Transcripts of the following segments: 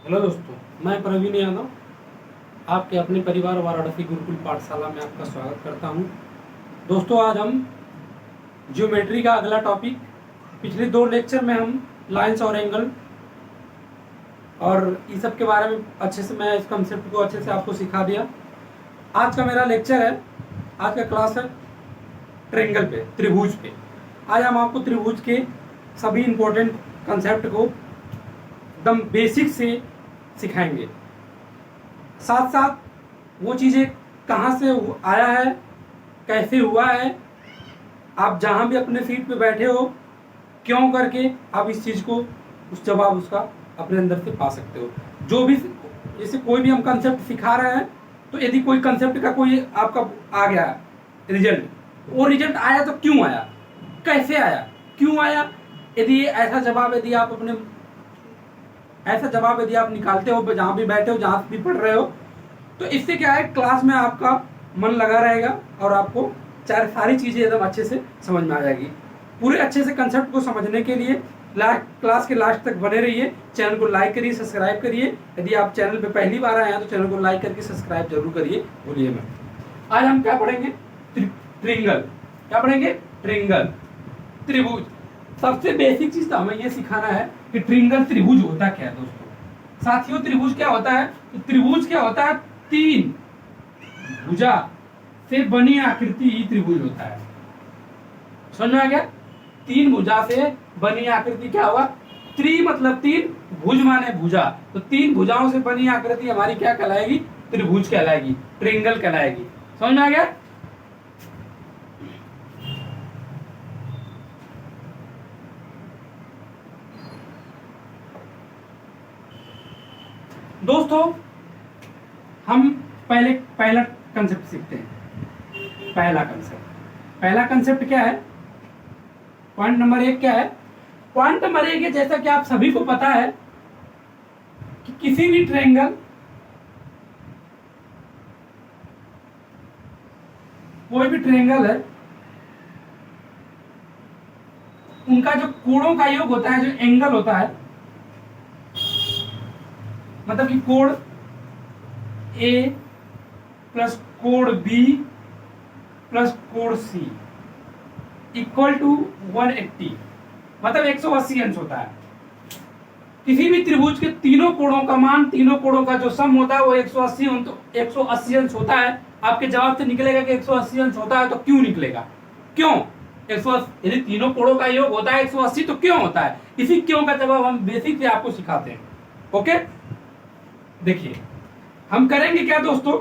Hello दोस्तों, मैं प्रवीण यादव आपके अपने परिवार वाराणसी गुरुकुल पाठशाला में आपका स्वागत करता हूं। दोस्तों, आज हम ज्योमेट्री का अगला टॉपिक, पिछले 2 लेक्चर में हम लाइंस और एंगल और इस सब के बारे में अच्छे से मैं इस कंसेप्ट को अच्छे से आपको सिखा दिया। आज का मेरा लेक्चर है, आज का क्लास है ट्रायंगल पे, त्रिभुज पे। आज हम आपको त्रिभुज के सभी इंपॉर्टेंट कंसेप्ट को एकदम बेसिक से सिखाएंगे। साथ साथ वो चीज़ें कहाँ से आया है, कैसे हुआ है, आप जहाँ भी अपने सीट पे बैठे हो क्यों करके आप इस चीज़ को उस जवाब उसका अपने अंदर से पा सकते हो। जो भी जैसे कोई भी हम कंसेप्ट सिखा रहे हैं, तो यदि कोई कंसेप्ट का कोई आपका आ गया रिजल्ट, वो रिजल्ट आया तो क्यों आया, कैसे आया, क्यों आया, यदि ऐसा जवाब यदि आप निकालते हो जहाँ भी बैठे हो, जहाँ भी पढ़ रहे हो, तो इससे क्या है, क्लास में आपका मन लगा रहेगा और आपको सारी चीज़ें एकदम अच्छे से समझ में आ जाएगी। पूरे अच्छे से कंसेप्ट को समझने के लिए क्लास के लास्ट तक बने रहिए। चैनल को लाइक करिए, सब्सक्राइब करिए। यदि आप चैनल पे पहली बार आए हैं तो चैनल को लाइक करके सब्सक्राइब जरूर करिए, भूलिए मत। आज हम क्या पढ़ेंगे, ट्रायंगल। क्या पढ़ेंगे, ट्रायंगल, त्रिभुज। सबसे बेसिक चीज तो हमें ये सिखाना है कि ट्रायंगल त्रिभुज होता क्या है। दोस्तों साथियों, त्रिभुज क्या होता है, तो त्रिभुज क्या होता है, 3 भुजा से बनी आकृति ही त्रिभुज होता है। समझ में आ गया, 3 भुजा से बनी आकृति क्या हुआ, मतलब 3, भुज माने भुजा, तो 3 भुजाओं से बनी आकृति हमारी क्या कहलाएगी, त्रिभुज कहलाएगी, ट्रायंगल कहलाएगी। समझ में आ गया। दोस्तों हम पहला कंसेप्ट सीखते हैं। पहला कंसेप्ट क्या है, पॉइंट नंबर 1 क्या है, पॉइंट नंबर 1 है, जैसा कि आप सभी को पता है कि किसी भी ट्रायंगल, कोई भी ट्रायंगल है, उनका जो कोणों का योग होता है, जो एंगल होता है, मतलब कि कोण A प्लस कोण B प्लस कोण C इक्वल टू 180, मतलब 180 अंश होता है। किसी भी त्रिभुज के तीनों कोणों का मान, तीनों कोणों का जो सम होता है वो 180 अंश होता है। आपके जवाब से निकलेगा कि 180 अंश होता है, तो क्यों निकलेगा, क्यों 180, यदि तीनों कोणों का योग होता है 180 तो क्यों होता है, इसी क्यों का जवाब हम बेसिक से आपको सिखाते हैं। ओके, देखिए हम करेंगे क्या दोस्तों,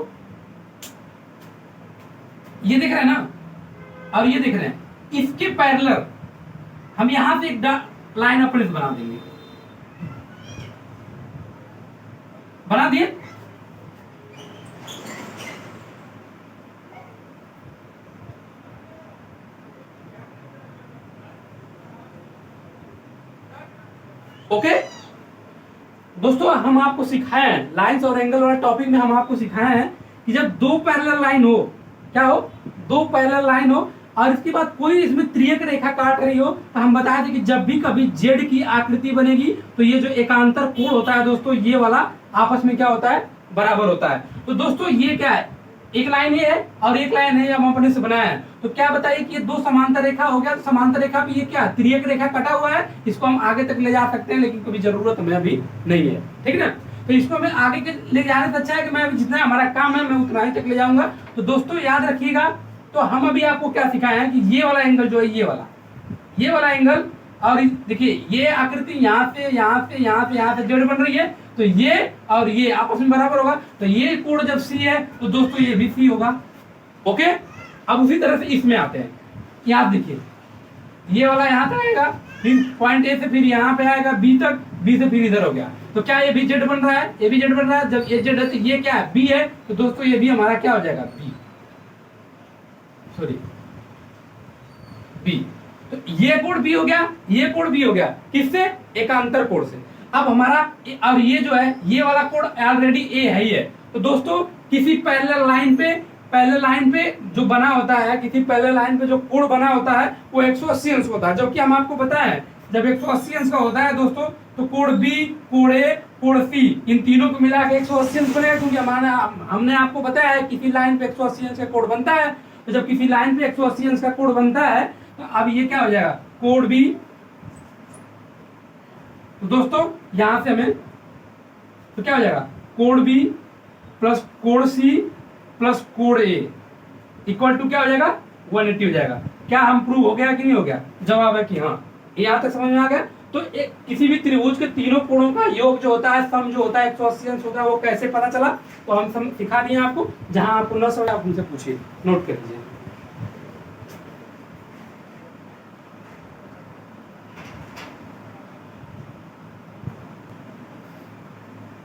ये देख रहे हैं ना, और ये देख रहे हैं, इसके पैरेलल हम यहां से एक लाइन ऑफ बना देंगे, बना दिए। ओके दोस्तों, हम आपको सिखाए हैं लाइंस और एंगल वाले टॉपिक में, हम आपको सिखाए हैं कि जब 2 पैरेलल लाइन हो, क्या हो, 2 पैरेलल लाइन हो, और इसके बाद कोई इसमें त्रियक रेखा काट रही हो, तो हम बताए थे कि जब भी कभी जेड की आकृति बनेगी तो ये जो एकांतर कोण होता है दोस्तों, ये वाला आपस में क्या होता है, बराबर होता है। तो दोस्तों ये क्या है, एक लाइन ये है और एक लाइन है, हम अपने से बनाया है। तो क्या बताइए कि ये 2 समांतर रेखा हो गया, तो समांतर रेखा पे ये क्या है, त्रियक रेखा कटा हुआ है, इसको हम आगे तक ले जा सकते हैं, लेकिन कभी जरूरत हमें अभी नहीं है, ठीक है ना। तो इसको हमें आगे के ले जाने से अच्छा है कि मैं अभी जितना हमारा काम है मैं उतना ही तक ले जाऊंगा। तो दोस्तों याद रखिएगा, तो हम अभी आपको क्या सिखाए हैं कि ये वाला एंगल जो है, ये वाला एंगल, और देखिए ये आकृति यहाँ से जेड बन रही है, तो ये और ये आपस में बराबर होगा, तो ये कोण जब सी है तो दोस्तों ये भी सी होगा। ओके, अब उसी तरह से इसमें आते हैं, यहाँ देखिए ये वाला यहाँ तक आएगा, फिर पॉइंट ए से फिर यहाँ पे आएगा बी तक, बी से फिर इधर हो गया, तो क्या ये भी जेड बन रहा है, ये भी जेड बन रहा है। जब ये जेड है तो ये क्या है, बी है, तो दोस्तों ये भी हमारा क्या हो जाएगा, बी। तो ये कोण बी हो गया, ये कोण बी हो गया, किससे, एकांतर कोण से। अब हमारा और ये जो है, ये वाला कोण ऑलरेडी ए है ही है। तो दोस्तों किसी पैरेलल लाइन पे जो बना होता है, किसी पैरेलल लाइन पे जो कोण बना होता है वो 180 अंश होता है, जबकि हम आपको बताएं जब 180 अंश का होता है दोस्तों तो कोण बी, कोण ए, कोण सी, इन तीनों को मिला के 180 अंश बनेगा, क्योंकि हमने आपको बताया है किसी लाइन पे 180 अंश का कोण बनता है। तो जब किसी लाइन पे 180 अंश का कोण बनता है तो अब ये क्या हो जाएगा, कोण बी। तो दोस्तों यहां से हमें तो क्या हो जाएगा, कोण बी प्लस कोण सी प्लस कोण ए इक्वल टू क्या हो जाएगा, 180 हो जाएगा। क्या हम प्रूव हो गया कि नहीं हो गया? जवाब है कि हाँ। यहां तक समझ में आ गया? तो एक किसी भी त्रिभुज के तीनों कोणों का योग जो होता है, सम जो होता है 180 अंश होता है, वो कैसे पता चला तो हम सिखा दिए आपको। जहां आपको न समझ आप उनसे पूछिए, नोट कर लीजिए।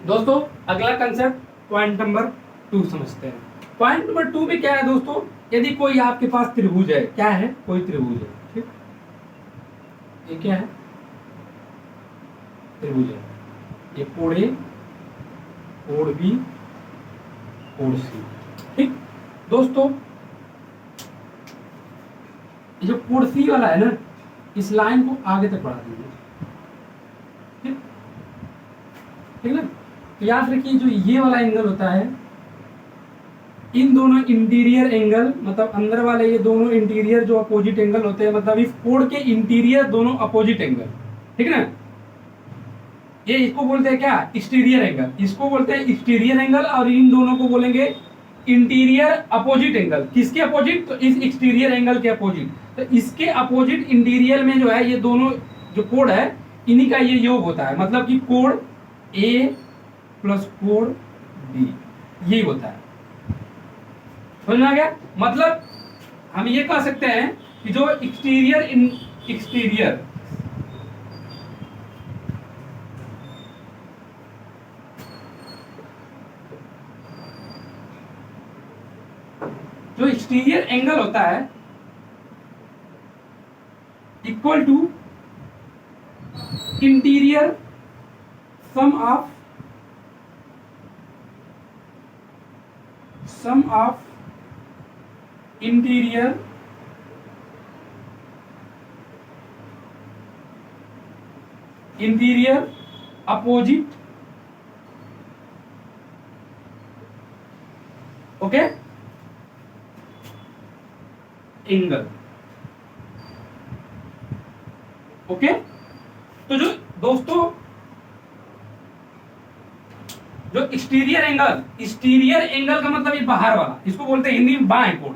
दोस्तों अगला कंसेप्ट पॉइंट नंबर 2 समझते हैं। पॉइंट नंबर 2 में क्या है दोस्तों, यदि कोई आपके पास त्रिभुज है, क्या है, कोई त्रिभुज है, ठीक, ये क्या है, त्रिभुज है, ये कोण ए, कोण बी, कोण सी, ठीक। दोस्तों ये जो कोण सी वाला है ना, इस लाइन को आगे तक बढ़ा दीजिए, ठीक, ठीक ना। तो याद रखिए जो ये वाला एंगल होता है, इन दोनों इंटीरियर एंगल, मतलब अंदर वाले ये दोनों इंटीरियर जो अपोजिट एंगल होते हैं, मतलब इस कोण के इंटीरियर दोनों अपोजिट एंगल, ठीक है ना। ये इसको बोलते हैं क्या, एक्सटीरियर एंगल, इसको बोलते हैं एक्सटीरियर एंगल, और इन दोनों को बोलेंगे इंटीरियर अपोजिट एंगल। किसके अपोजिट? तो इस एक्सटीरियर एंगल के अपोजिट। तो इसके अपोजिट इंटीरियर में जो है ये दोनों जो कोण है, इन्हीं का ये योग होता है, मतलब कि कोण ए प्लस कोण बी, यही होता है। समझ में आ गया? मतलब हम ये कह सकते हैं कि जो एक्सटीरियर जो एक्सटीरियर एंगल होता है equal to interior sum of interior opposite, okay, angle, okay. तो जो दोस्तों जो एक्सटीरियर एंगल का मतलब ये बाहर वाला, इसको बोलते हैं हिंदी में बाएं कोण,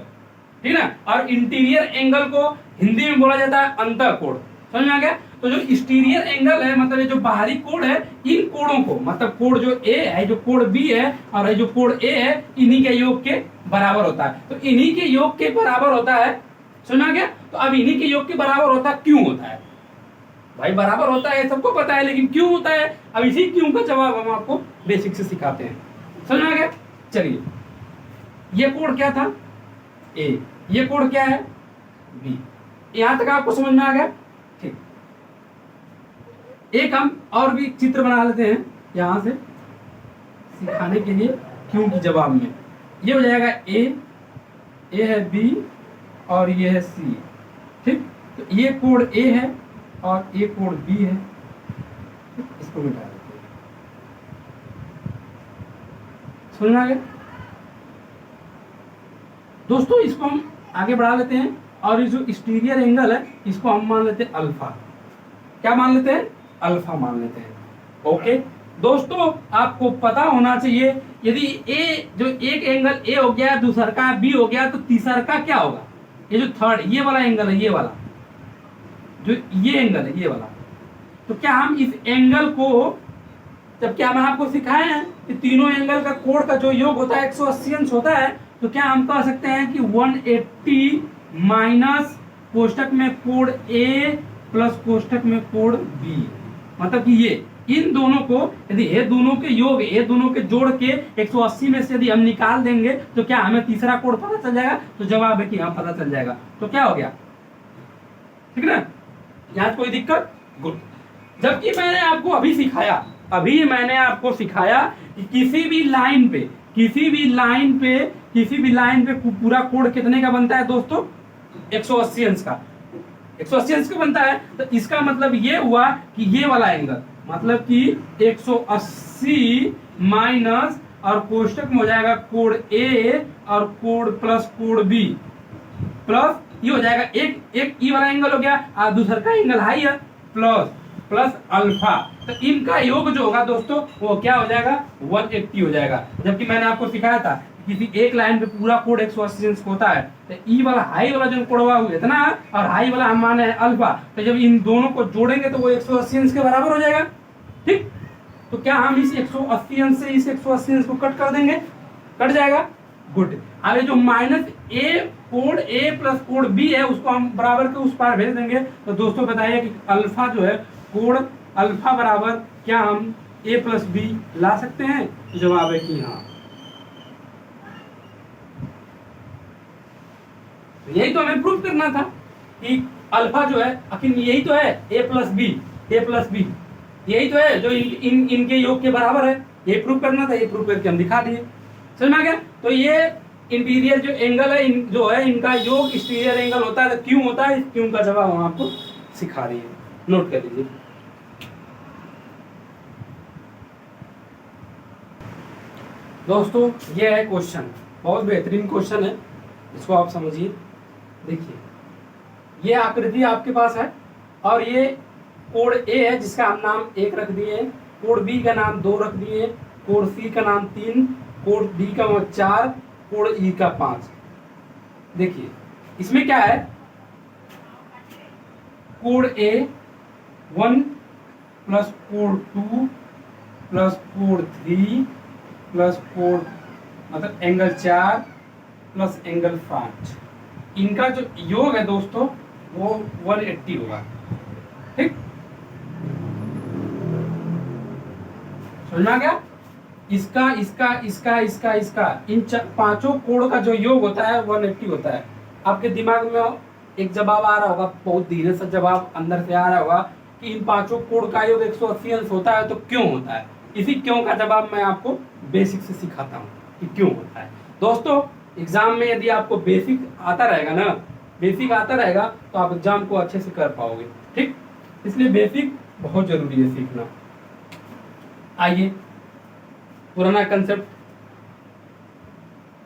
ठीक है ना। और इंटीरियर एंगल को हिंदी में बोला जाता है अंतः कोण। समझ में आ गया? तो जो एक्सटीरियर एंगल है, मतलब ये जो बाहरी कोण है, इन कोणों को, मतलब कोण जो ए है, जो कोण बी है और जो कोण ए है, इन्हीं के योग के बराबर होता है। तो इन्हीं के योग के बराबर होता है, समझ में आ गया? तो अब इन्हीं के योग के बराबर होता है, क्यों होता है भाई? बराबर होता है सबको पता है, लेकिन क्यों होता है? अब इसी क्यों का जवाब हम आपको बेसिक से सिखाते हैं। समझ में आ गया? चलिए, ये कोण क्या था, ए, ये कोण क्या है, बी। यहां तक आपको समझ में आ गया? ठीक। एक हम और भी चित्र बना लेते हैं यहां से सिखाने के लिए, क्यों की जवाब में। ये हो जाएगा ए है बी और ये है सी, ठीक। तो ये कोण ए है और ये कोण बी है, इसको मिटा देते हैं। समझ में आ गया दोस्तों? इसको हम आगे बढ़ा लेते हैं, और ये जो एक्सटीरियर एंगल है इसको हम मान लेते हैं अल्फा। क्या मान लेते हैं? अल्फा मान लेते हैं, ओके। दोस्तों आपको पता होना चाहिए, यदि ए जो एक एंगल ए हो गया, दूसरा का बी हो गया, तो तीसरा का क्या होगा? ये जो थर्ड, ये वाला एंगल है, ये वाला जो ये एंगल है, ये वाला। तो क्या हम इस एंगल को, जब क्या हम आपको सिखाए हैं कि तीनों एंगल का कोण का जो योग होता है 180 अंश होता है, तो क्या हम कह सकते हैं कि 180 माइनस कोष्टक में कोण ए प्लस कोष्टक में कोण बी, मतलब कि ये इन दोनों को, यदि ये दोनों के योग, ये दोनों के जोड़ के 180 में से यदि हम निकाल देंगे, तो क्या हमें तीसरा कोण पता चल जाएगा? तो जवाब है कि हाँ, पता चल जाएगा। तो क्या हो गया, ठीक है ना? यहाँ कोई दिक्कत? गुड। जबकि मैंने आपको अभी मैंने आपको सिखाया कि किसी भी लाइन पे पूरा कोण कितने का बनता है दोस्तों? 180 अंश का। 180 अंश का बनता है। तो इसका मतलब ये हुआ कि ये वाला एंगल मतलब कि 180 माइनस और कोष्टक में हो जाएगा कोण ए और कोण प्लस कोण बी प्लस ये हो जाएगा एक ई वाला एंगल हो गया और दूसरा का एंगल हाई है प्लस प्लस अल्फा। तो इनका योग जो होगा दोस्तों वो क्या हो जाएगा 180 हो जाएगा। जबकि मैंने आपको सिखाया था किसी एक लाइन पे पूरा कोण 180 अंश होता है तो ई वाला हाई वाला जो कोण हुआ इतना और हाई वाला हम माने अल्फा। तो जब इन दोनों को जोड़ेंगे तो वो 180 अंश के बराबर हो जाएगा। ठीक, तो क्या हम इस 180 अंश से इस 180 अंश को कट कर देंगे, कट जाएगा। गुड। अब ये जो माइनस ए कोण ए प्लस कोण बी है उसको हम बराबर के उस पार भेज देंगे। तो दोस्तों बताइए कि अल्फा जो है कोण अल्फा बराबर क्या हम ए प्लस बी ला सकते हैं? तो जवाब है कि हाँ। यही तो हमें प्रूफ करना था कि अल्फा जो है आखिर यही तो है ए प्लस बी यही तो है जो इनके योग के बराबर है। ये प्रूफ करना था, ये प्रूफ करके हम दिखा दिए। समझ में आ गया? तो ये इंटीरियर जो एंगल है जो है इनका योग एक्सटीरियर एंगल होता है। तो क्यों होता है, इस क्यों का जवाब हम आपको सिखा रही है, नोट कर लीजिए। दोस्तों ये है क्वेश्चन, बहुत बेहतरीन क्वेश्चन है, इसको आप समझिए। देखिए ये आकृति आपके पास है और ये कोण ए है जिसका हम नाम 1 रख दिए, कोण बी का नाम 2 रख दिए, कोण सी का नाम 3, कोण डी का 4, कोण ई का 5। देखिए इसमें क्या है, कोण ए 1 प्लस कोण 2 प्लस कोण 3 प्लस कोण मतलब एंगल 4 प्लस एंगल 5, इनका जो योग है दोस्तों वो 180 होगा। ठीक, समझ में आ गया? इसका इसका इसका इसका इसका इन पांचों कोण का जो योग होता है 180 होता है। आपके दिमाग में एक जवाब आ रहा होगा, बहुत धीरे सा जवाब अंदर से आ रहा होगा कि इन पांचों कोण का योग 180 अंश होता है तो क्यों होता है। इसी क्यों का जवाब मैं आपको बेसिक से सिखाता हूँ कि क्यों होता है। दोस्तों एग्जाम में यदि आपको बेसिक आता रहेगा ना, बेसिक आता रहेगा तो आप एग्जाम को अच्छे से कर पाओगे। ठीक, इसलिए बेसिक बहुत जरूरी है सीखना। आइए पुराना कंसेप्ट,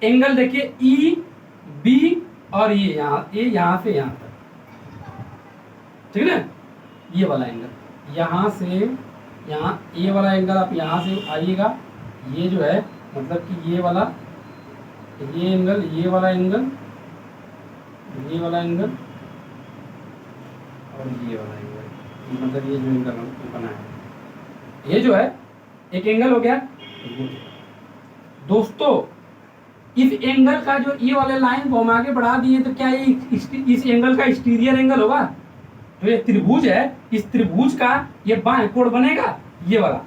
एंगल देखिए ई बी और ये यहाँ से यहाँ तक, ठीक है ना, ये वाला एंगल यहाँ से यहाँ, ये वाला एंगल आप यहाँ से आइएगा, ये जो है मतलब कि ये वाला ये एंगल, ये वाला एंगल, ये वाला एंगल और ये वाला एंगल, मतलब ये जो एंगल बना है ये जो है एक एंगल हो गया। दोस्तों इस एंगल का जो ये वाले लाइन को हम आगे बढ़ा दिए तो क्या ये इस एंगल का एक्सटीरियर एंगल होगा? जो ये त्रिभुज है इस त्रिभुज का ये बाएं कोण बनेगा, ये वाला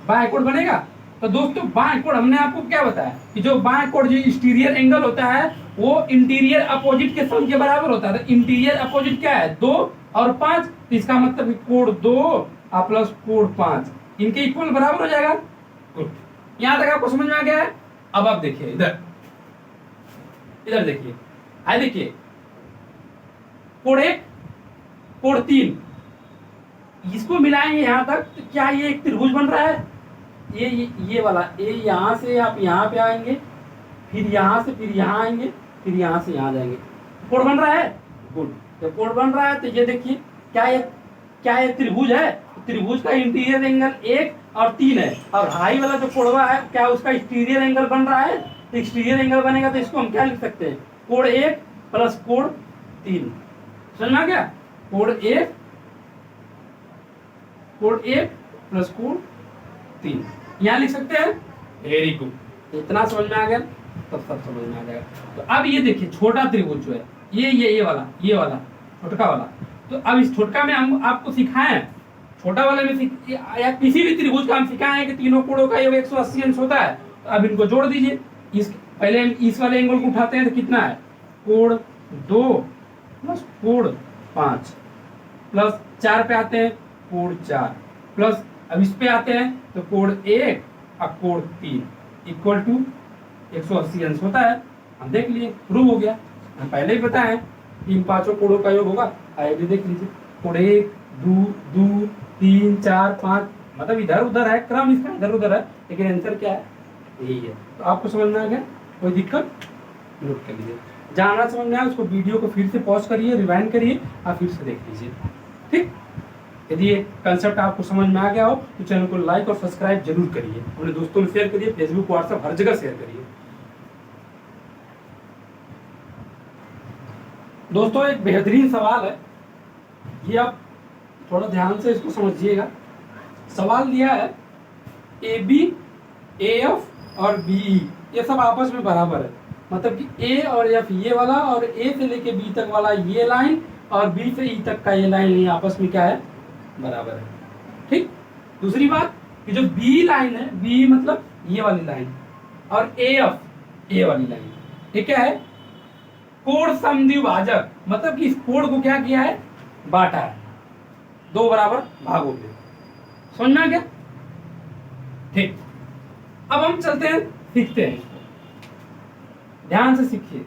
बाएं कोण बनेगा। तो दोस्तों बाएं कोण हमने आपको क्या बताया कि जो बाएं कोण जो एक्सटीरियर एंगल होता है वो इंटीरियर अपोजिट के सम के बराबर होता है। तो इंटीरियर अपोजिट क्या है 2 और 5, तो इसका मतलब कोण 2 और प्लस कोण 5 इनके इक्वल बराबर हो जाएगा। गुड, यहां तक आपको समझ में आ गया है। अब आप देखिए इधर इधर देखिए, आइए देखिए कोण 1 कोण 3 इसको मिलाएंगे यहां तक तो क्या ये एक त्रिभुज बन रहा है? ये वाला ए यहाँ से आप यहाँ पे आएंगे, फिर यहाँ से फिर यहाँ आएंगे, फिर यहाँ से यहाँ जाएंगे, कोण बन रहा है। गुड, तो कोण बन रहा है तो ये देखिए क्या ये त्रिभुज है? त्रिभुज का इंटीरियर एंगल 1 और 3 है और हाई वाला जो कोणवा है क्या उसका एक्सटीरियर एंगल बन रहा है? तो एक्सटीरियर एंगल बनेगा तो इसको हम क्या लिख सकते हैं? कोण 1 प्लस कोण 3। समझ में आ गया? कोण 1 प्लस कोण 3 यहाँ लिख सकते हैं। वेरी गुड, इतना समझ में आ गया तब सब समझ में आ जाएगा। तो अब ये देखिए छोटा त्रिभुज जो है ये वाला छोटका वाला, तो अब इस छोटका में हम आपको सिखाए, छोटा वाले में या किसी भी त्रिभुज का हम सिखाए हैं कि तीनों कोणों का योग 180 अंश होता है। तो अब इनको जोड़ दीजिए। पहले इस वाले एंगल को उठाते हैं तो कितना है? कोण 2 प्लस कोण 5 प्लस 4 पे आते हैं कोण 4 प्लस अब इस पे आते हैं तो कोण 1 और कोण 3 इक्वल टू 180 अंश होता है। हम देख लिए, प्रूव हो गया। हम पहले ही बताएं इन पांचों कोणों का योग होगा। आइए भी देख लीजिए, कोण 1 2 2 3 4 5, मतलब इधर उधर है, क्रम इसका इधर उधर है, लेकिन आंसर क्या है, यही है। तो आपको समझ में आ गया, कोई दिक्कत, नोट कर लीजिए। जानना समझ में आया उसको वीडियो को फिर से पॉज करिए, रिवाइंड करिए और फिर से देख लीजिए। ठीक, यदि ये कंसेप्ट आपको समझ में आ गया हो तो चैनल को लाइक और सब्सक्राइब जरूर करिए, अपने दोस्तों में शेयर करिए, फेसबुक व्हाट्सएप हर जगह शेयर करिए। दोस्तों एक बेहतरीन सवाल है, ये आप थोड़ा ध्यान से इसको समझिएगा। सवाल दिया है ए बी ए एफ और बी ई ये सब आपस में बराबर है, मतलब कि ए और एफ ये वाला और ए से लेके बी तक वाला ये लाइन और बी से ई तक का ये लाइन ये आपस में क्या है, बराबर है। ठीक, दूसरी बात कि जो बी लाइन है, बी मतलब ये वाली लाइन, और ए एफ ए वाली लाइन, ये क्या है, कोण समद्विभाजक, मतलब कि इस कोण को क्या किया है, बांटा है दो बराबर भागों में। समझ में आ गया? ठीक, अब हम चलते हैं, सीखते हैं इसको, ध्यान से सीखिए।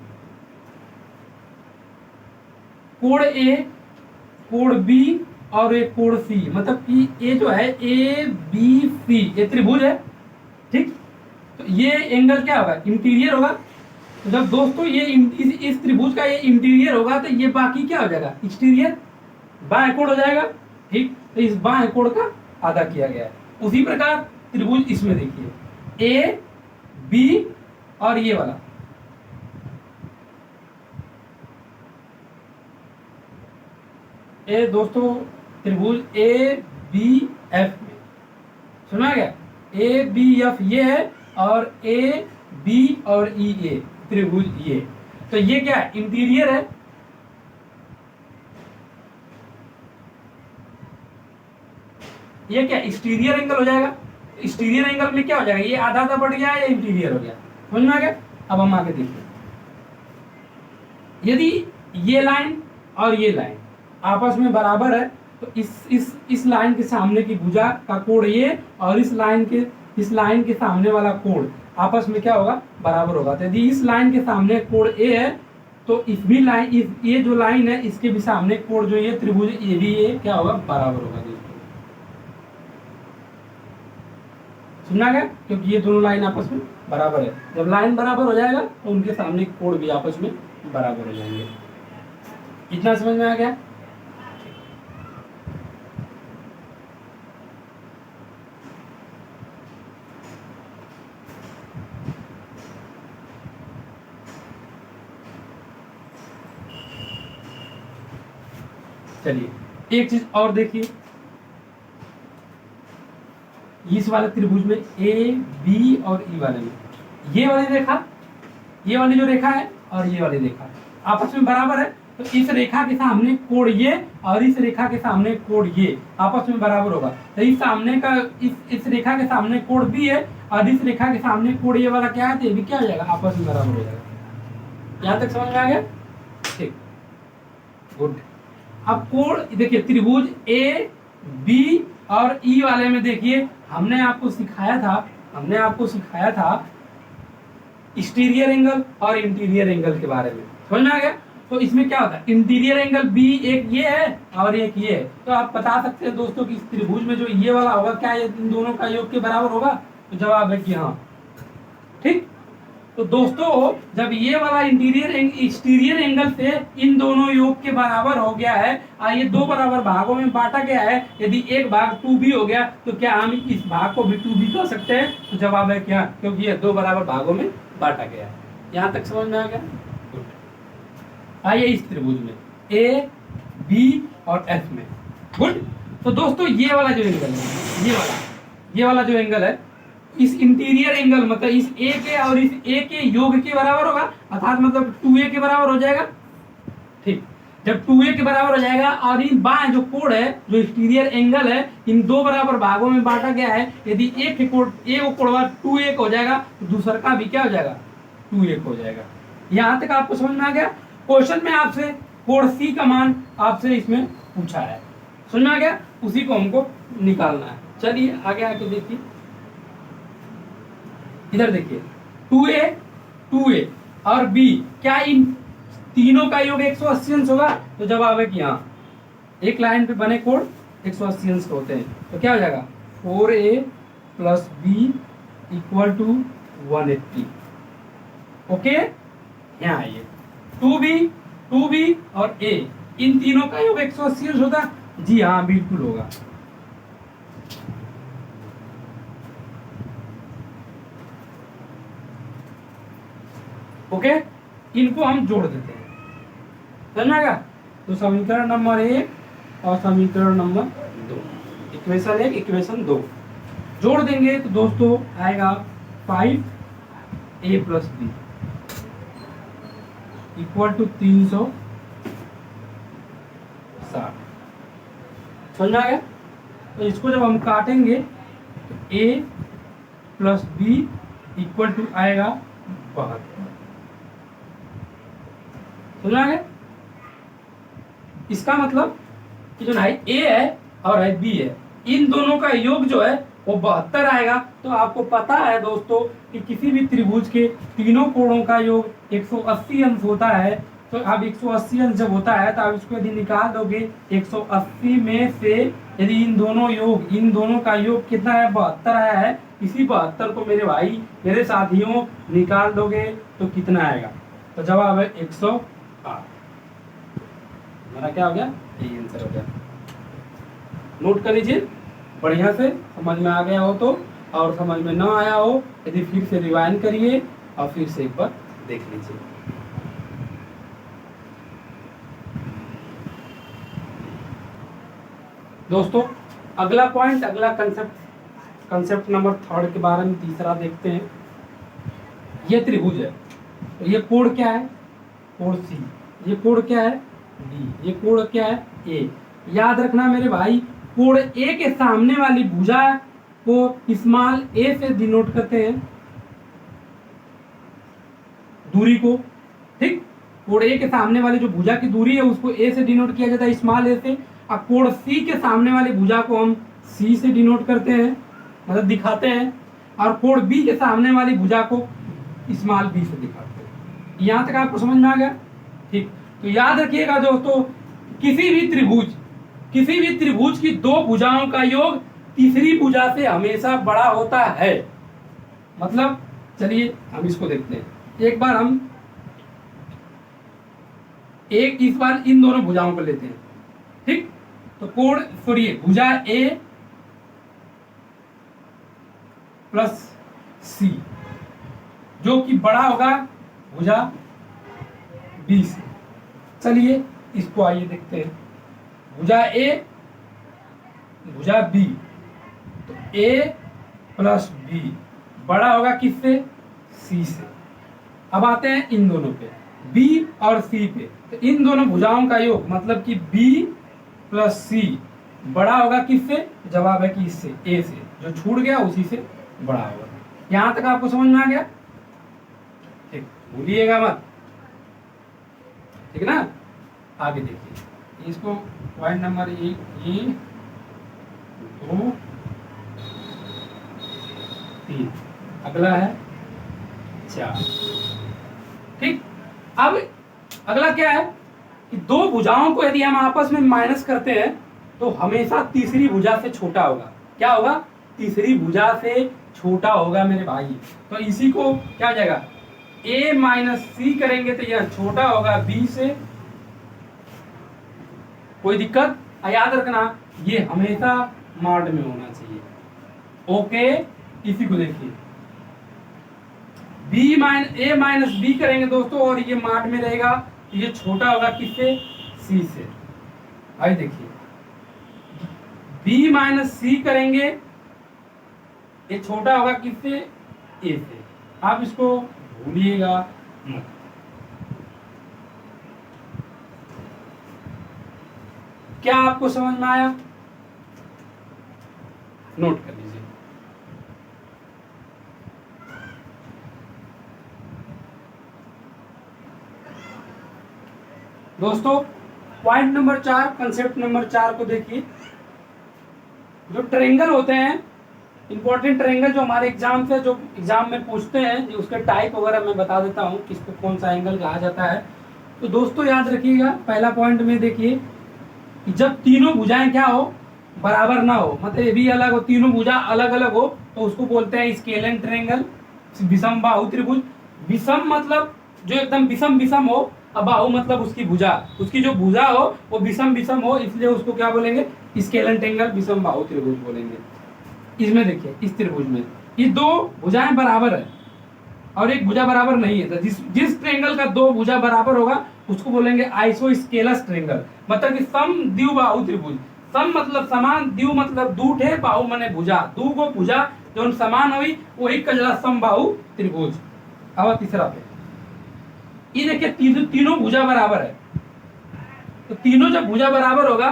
कोण ए, कोण बी और एक कोण सी, मतलब कि ये जो है ए बी सी ये त्रिभुज है। ठीक, तो ये एंगल क्या होगा, इंटीरियर होगा। तो जब दोस्तों ये इस त्रिभुज का ये इंटीरियर होगा तो ये बाकी क्या हो जाएगा, एक्सटीरियर, बाएं कोण हो जाएगा। ठीक, तो इस बाएं कोण का आधा किया गया है। उसी प्रकार त्रिभुज इसमें देखिए, ए बी और ये वाला, ए दोस्तों त्रिभुज ए बी एफ में, सुना गया, ए बी एफ ये है और ए बी और ई ए त्रिभुज ये, तो ये क्या है, इंटीरियर है। ये क्या एक्सटीरियर एंगल हो जाएगा। एक्सटीरियर एंगल में क्या हो जाएगा, ये आधा आधा बढ़ गया या इंटीरियर हो गया, समझ में आ गया। अब हम आगे देखते हैं, यदि ये लाइन और ये लाइन आपस में बराबर है तो इस लाइन के सामने की भुजा का कोण ये और इस लाइन के सामने वाला कोण आपस में क्या होगा, बराबर होगा। तो यदि इस लाइन के सामने कोण ए है तो इस भी लाइन, ये जो लाइन है इसके भी सामने कोण जो ये त्रिभुज ये भी ये क्या होगा, बराबर होगा दोस्तों। सुना गया, क्योंकि ये दोनों लाइन आपस में बराबर है। जब लाइन बराबर हो जाएगा तो उनके सामने कोण भी आपस में बराबर हो जाएंगे। इतना समझ में आ गया। चलिए एक चीज और देखिए, इस वाले त्रिभुज में ए बी और ई वाले में ये वाली रेखा, ये वाली जो रेखा है और ये वाली रेखा आपस में बराबर है, तो इस रेखा के सामने कोण ये और इस रेखा के सामने कोण ये आपस में बराबर होगा। तो इस सामने का इस रेखा के सामने कोण भी है और इस रेखा के सामने कोण ये वाला क्या है, तो ये भी क्या हो जाएगा, आपस में बराबर हो जाएगा। यहां तक समझ में आ गया? ठीक, गुड। अब कोण देखिए, त्रिभुज ए बी और ई वाले में देखिए, हमने आपको सिखाया था एक्सटीरियर एंगल और इंटीरियर एंगल के बारे में, समझ में आ गया। तो इसमें क्या होता है, इंटीरियर एंगल बी एक ये है और एक ये है, तो आप बता सकते हैं दोस्तों कि इस त्रिभुज में जो ये वाला होगा क्या ये इन दोनों का योग के बराबर होगा, तो जवाब है कि हाँ। ठीक, तो दोस्तों जब ये वाला एक्सटीरियर एंगल से इन दोनों योग के बराबर हो गया है और ये दो बराबर भागों में बांटा गया है, यदि एक भाग 2b हो गया तो क्या हम इस भाग को भी 2b कर सकते हैं, तो जवाब है क्या, क्योंकि ये दो बराबर भागों में बांटा गया है। यहां तक समझ में आ गया? आइए इस त्रिभुज में ए बी और एफ में, गुड। तो दोस्तों ये वाला जो एंगल है, ये वाला जो एंगल है, इस इंटीरियर एंगल मतलब इस ए के और इस ए के योग के बराबर होगा, अर्थात मतलब 2a के बराबर हो जाएगा। ठीक, जब 2a के बराबर हो जाएगा और इन बाएं जो कोण है, जो एक्सटीरियर एंगल है, इन दो बराबर भागों में बांटा गया है, यदि एक के कोण ए को कोण 2a हो जाएगा तो दूसरा का भी क्या हो जाएगा, 2a हो जाएगा। यहां तक आपको समझ में आ गया। क्वेश्चन में आपसे कोण सी का मान आपसे इसमें पूछा है, समझ में आ गया, उसी को हमको निकालना है। चलिए आगे आके देखिए, इधर देखिए 2a और b क्या इन तीनों का योग 180 अंश होगा, तो जवाब है कि हाँ, एक लाइन पे बने कोण 180 अंश के होते हैं। तो क्या हो जाएगा 4a plus B equal to 180। Okay, यहाँ आइए 2b और a, इन तीनों का योग 180 अंश होता है। जी हाँ, बिल्कुल होगा। ओके, इनको हम जोड़ देते हैं, समझ में आएगा। तो समीकरण नंबर 1 और समीकरण नंबर 2, इक्वेशन 1 इक्वेशन 2 जोड़ देंगे तो दोस्तों आएगा 5a plus B equal to 360। समझ में आ गया। तो इसको जब हम काटेंगे तो a plus B equal to आएगा 72। समझ में आ गया। इसका मतलब कि जो है a है और है b है, इन दोनों का योग जो है वो 72 आएगा। तो आपको पता है दोस्तों कि किसी भी त्रिभुज के तीनों कोणों का योग 180 अंश होता है। तो अब 180 अंश जब होता है तो आप इसको यदि निकाल दोगे 180 में से यदि इन दोनों का योग कितना है 72 आया है, इसी 72 को मेरे भाई मेरे साथियों निकाल दोगे तो कितना आएगा। तो जवाब है 108। हमारा क्या हो गया, यही आंसर हो गया। नोट कर लीजिए बढ़िया से, समझ में आ गया हो तो, और समझ में ना आया हो यदि फिर से रिवाइंड करिए और फिर से एक बार देख लीजिए। दोस्तों अगला पॉइंट, अगला कंसेप्ट नंबर 3 के बारे में तीसरा देखते हैं। ये त्रिभुज है, तो ये कोण क्या है, कोण सी। ये कोण क्या है, डी। ये कोण क्या है, ए। याद रखना मेरे भाई, कोण ए के सामने वाली भुजा को स्मॉल ए से डिनोट करते हैं, दूरी को। ठीक, कोण ए के सामने वाली जो भुजा की दूरी है उसको ए से डिनोट किया जाता है, स्मॉल ए से। अब कोण सी के सामने वाली भुजा को हम सी से डिनोट करते हैं, मतलब दिखाते हैं। और कोण बी के सामने वाली भुजा को स्मॉल बी से दिखाते हैं। यहां तक आपको समझ में आ गया। ठीक, तो याद रखिएगा दोस्तों, किसी भी त्रिभुज की दो भुजाओं का योग तीसरी भुजा से हमेशा बड़ा होता है। मतलब चलिए हम इसको देखते हैं। एक बार हम इस बार इन दोनों भुजाओं को लेते हैं। ठीक, तो कोण सॉरी भुजा ए प्लस सी जो कि बड़ा होगा भुजा बी से। चलिए इसको आइए देखते हैं। भुजा ए भुजा बी, तो ए प्लस बी बड़ा होगा किससे, सी से। अब आते हैं इन दोनों पे, बी और सी पे। तो इन दोनों भुजाओं का योग मतलब कि बी प्लस सी बड़ा होगा किससे, जवाब है कि इससे, ए से। जो छूट गया उसी से बड़ा होगा। यहां तक आपको समझ में आ गया। ठीक, भूलिएगा मत, ठीक ना। आगे देखिए इसको, पॉइंट नंबर 1 ये 2 3, अगला है 4। ठीक, अब अगला क्या है कि दो भुजाओं को यदि हम आपस में माइनस करते हैं तो हमेशा तीसरी भुजा से छोटा होगा। क्या होगा, तीसरी भुजा से छोटा होगा मेरे भाई। तो इसी को क्या हो जाएगा, a माइनस सी करेंगे तो यह छोटा होगा b से। कोई दिक्कत, याद रखना ये हमेशा मॉड में होना चाहिए। ओके, इसी को देखिए a माइनस बी करेंगे दोस्तों और ये मॉड में रहेगा, ये छोटा होगा किससे, c से। आइए देखिए b माइनस सी करेंगे, ये छोटा होगा किससे, a से। आप इसको भूलिएगा मत। क्या आपको समझ में आया, नोट कर लीजिए। दोस्तों पॉइंट नंबर 4, कंसेप्ट नंबर 4 को देखिए। जो ट्रायंगल होते हैं, इंपॉर्टेंट ट्रायंगल जो हमारे एग्जाम से, जो एग्जाम में पूछते हैं, उसके टाइप वगैरह मैं बता देता हूँ किसको कौन सा एंगल कहा जाता है। तो दोस्तों याद रखिएगा, पहला पॉइंट में देखिए कि जब तीनों भुजाएं क्या हो, बराबर ना हो, मतलब ये भी अलग हो, तीनों भुजा अलग अलग हो, तो उसको बोलते हैं स्केलेन ट्रायंगल, विषम बाहु त्रिभुज। विषम मतलब जो एकदम विषम विषम हो, अब बाहु मतलब उसकी भुजा, उसकी जो भुजा हो वो विषम विषम हो, इसलिए उसको क्या बोलेंगे, स्केलेन ट्रायंगल विषम बाहु त्रिभुज बोलेंगे। इसमें देखिए इस त्रिभुज में ये दो भुजाएं बराबर है और एक भुजा बराबर नहीं है, तो जिस जिस ट्रायंगल का दो भुजा बराबर होगा उसको बोलेंगे आइसोस्केलस ट्रायंगल, मतलब कि सम द्विबाहु त्रिभुज। सम मतलब समान, द्वि मतलब दू ठे, बाहु माने भुजा, दू गो भुजा जो समान हुई वही कहला समबाहु त्रिभुज। अब तीसरा पे ये देखिए तीनों भुजा बराबर है, तो तीनों जब भुजा बराबर होगा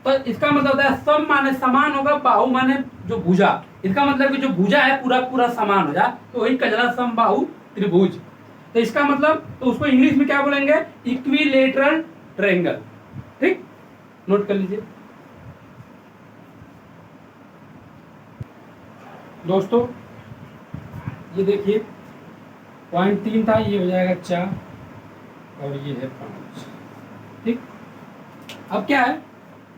तो इसका मतलब होता है सम माने समान होगा, बाहु माने जो भुजा, इसका मतलब कि जो भुजा है पूरा पूरा समान हो जाए, तो वही कहला समबाहु त्रिभुज। तो इसका मतलब, तो उसको इंग्लिश में क्या बोलेंगे, इक्विलेटरल ट्रायंगल। ठीक, नोट कर लीजिए दोस्तों। ये देखिए पॉइंट 3 था, ये हो जाएगा 4 और ये है 5। ठीक, अब क्या है,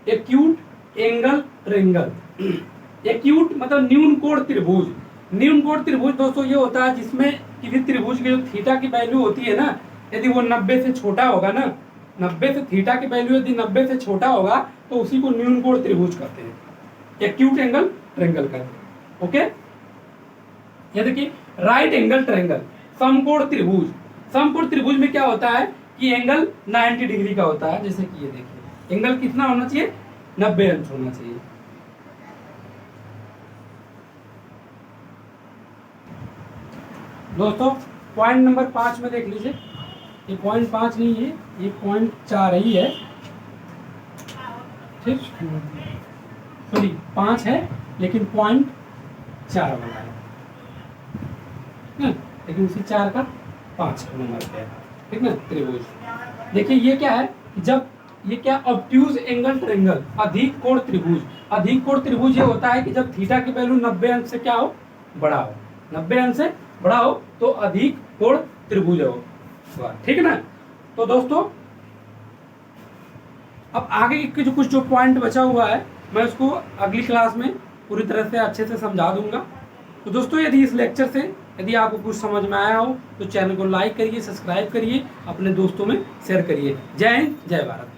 एक्यूट एंगल ट्रायंगल। एक्यूट मतलब न्यून कोण त्रिभुज। न्यून कोण त्रिभुज दोस्तों ये होता है जिसमें किसी त्रिभुज की जो थीटा की वैल्यू होती है ना, यदि वो 90 से छोटा होगा ना, 90 से थीटा की वैल्यू यदि 90 से छोटा होगा तो उसी को न्यून कोण त्रिभुज कहते हैं, एक्यूट एंगल ट्रायंगल कहते हैं। ओके, ये देखिए राइट एंगल ट्रायंगल, समकोण त्रिभुज। समकोण त्रिभुज में क्या होता है कि एंगल 90 डिग्री का होता है, जैसे कि ये देखिए एंगल कितना होना चाहिए, 90 अंश होना चाहिए। दोस्तों पॉइंट नंबर 5 में देख लीजिए, ये पॉइंट 5 नहीं है, ये पॉइंट 4 ही है। ठीक, सॉरी 5 है लेकिन पॉइंट 4 वाला है ना, लेकिन उसी 4 का 5 नंबर पे है। ठीक ना, त्रिभुज देखिए ये क्या है, जब ये क्या ऑब्ट्यूज एंगल ट्रायंगल, अधिक कोण त्रिभुज। अधिक कोण त्रिभुज ये होता है कि जब थीटा की वैल्यू 90 अंश से क्या हो, बड़ा हो, 90 अंश से बड़ा हो तो अधिक कोण त्रिभुज हो। ठीक है ना। तो दोस्तों अब आगे के जो पॉइंट बचा हुआ है मैं उसको अगली क्लास में पूरी तरह से अच्छे से समझा दूंगा। तो दोस्तों यदि इस लेक्चर से यदि आपको कुछ समझ में आया हो तो चैनल को लाइक करिए, सब्सक्राइब करिए, अपने दोस्तों में शेयर करिए। जय हिंद, जय भारत।